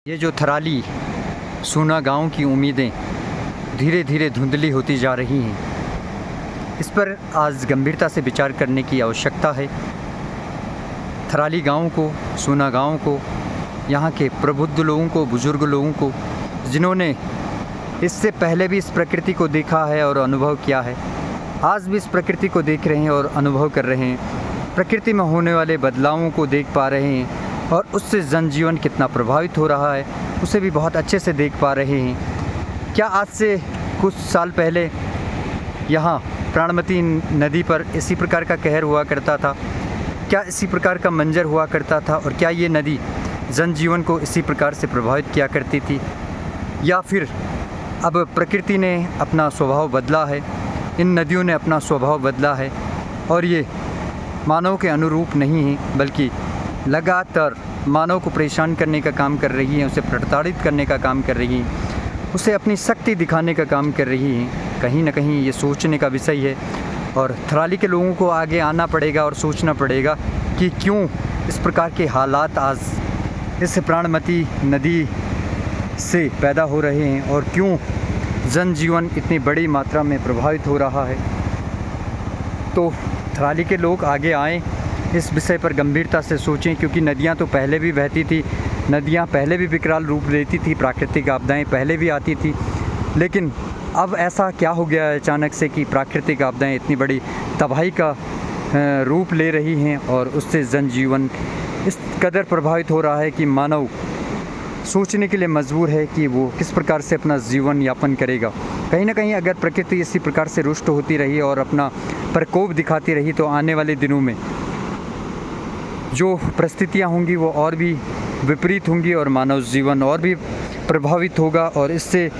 ये जो थराली सूना गांव की उम्मीदें धीरे धीरे धुंधली होती जा रही हैं, इस पर आज गंभीरता से विचार करने की आवश्यकता है। थराली गांव को, सूना गांव को, यहाँ के प्रबुद्ध लोगों को, बुजुर्ग लोगों को, जिन्होंने इससे पहले भी इस प्रकृति को देखा है और अनुभव किया है, आज भी इस प्रकृति को देख रहे हैं और अनुभव कर रहे हैं। प्रकृति में होने वाले बदलावों को देख पा रहे हैं और उससे जनजीवन कितना प्रभावित हो रहा है उसे भी बहुत अच्छे से देख पा रहे हैं। क्या आज से कुछ साल पहले यहाँ प्राणमती नदी पर इसी प्रकार का कहर हुआ करता था? क्या इसी प्रकार का मंजर हुआ करता था? और क्या ये नदी जनजीवन को इसी प्रकार से प्रभावित किया करती थी? या फिर अब प्रकृति ने अपना स्वभाव बदला है, इन नदियों ने अपना स्वभाव बदला है और ये मानव के अनुरूप नहीं है, बल्कि लगातार मानव को परेशान करने का काम कर रही है, उसे प्रताड़ित करने का काम कर रही है, उसे अपनी शक्ति दिखाने का काम कर रही है। कहीं ना कहीं ये सोचने का विषय है और थराली के लोगों को आगे आना पड़ेगा और सोचना पड़ेगा कि क्यों इस प्रकार के हालात आज इस प्राणमती नदी से पैदा हो रहे हैं और क्यों जनजीवन इतनी बड़ी मात्रा में प्रभावित हो रहा है। तो थराली के लोग आगे आएँ, इस विषय पर गंभीरता से सोचें, क्योंकि नदियाँ तो पहले भी बहती थी, नदियाँ पहले भी विकराल रूप लेती थी, प्राकृतिक आपदाएं पहले भी आती थी, लेकिन अब ऐसा क्या हो गया है अचानक से कि प्राकृतिक आपदाएं इतनी बड़ी तबाही का रूप ले रही हैं और उससे जनजीवन इस कदर प्रभावित हो रहा है कि मानव सोचने के लिए मजबूर है कि वो किस प्रकार से अपना जीवन यापन करेगा। कहीं ना कहीं अगर प्रकृति इसी प्रकार से रुष्ट होती रही और अपना प्रकोप दिखाती रही तो आने वाले दिनों में जो परिस्थितियाँ होंगी वो और भी विपरीत होंगी और मानव जीवन और भी प्रभावित होगा। और इससे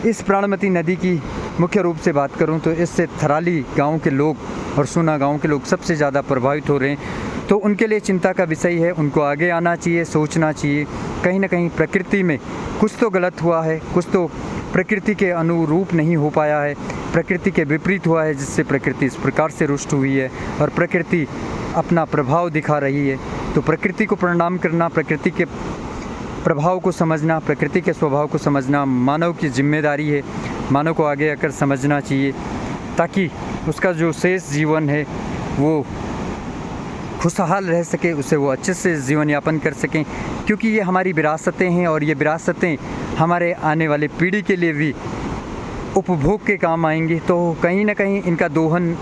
इस प्राणमती नदी की मुख्य रूप से बात करूं तो इससे थराली गांव के लोग और सूना गांव के लोग सबसे ज़्यादा प्रभावित हो रहे हैं। तो उनके लिए चिंता का विषय है, उनको आगे आना चाहिए, सोचना चाहिए। कहीं ना कहीं प्रकृति में कुछ तो गलत हुआ है, कुछ तो प्रकृति के अनुरूप नहीं हो पाया है, प्रकृति के विपरीत हुआ है, जिससे प्रकृति इस प्रकार से रुष्ट हुई है और प्रकृति अपना प्रभाव दिखा रही है। तो प्रकृति को प्रणाम करना, प्रकृति के प्रभाव को समझना, प्रकृति के स्वभाव को समझना मानव की जिम्मेदारी है। मानव को आगे आकर समझना चाहिए ताकि उसका जो शेष जीवन है वो खुशहाल रह सके, उसे वो अच्छे से जीवन यापन कर सकें, क्योंकि ये हमारी विरासतें हैं और ये विरासतें हमारे आने वाले पीढ़ी के लिए भी उपभोग के काम आएंगी। तो कहीं ना कहीं इनका दोहन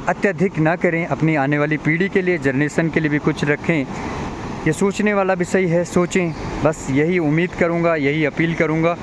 अत्यधिक ना करें, अपनी आने वाली पीढ़ी के लिए, जनरेशन के लिए भी कुछ रखें। ये सोचने वाला विषय है, सोचें। बस यही उम्मीद करूँगा, यही अपील करूँगा।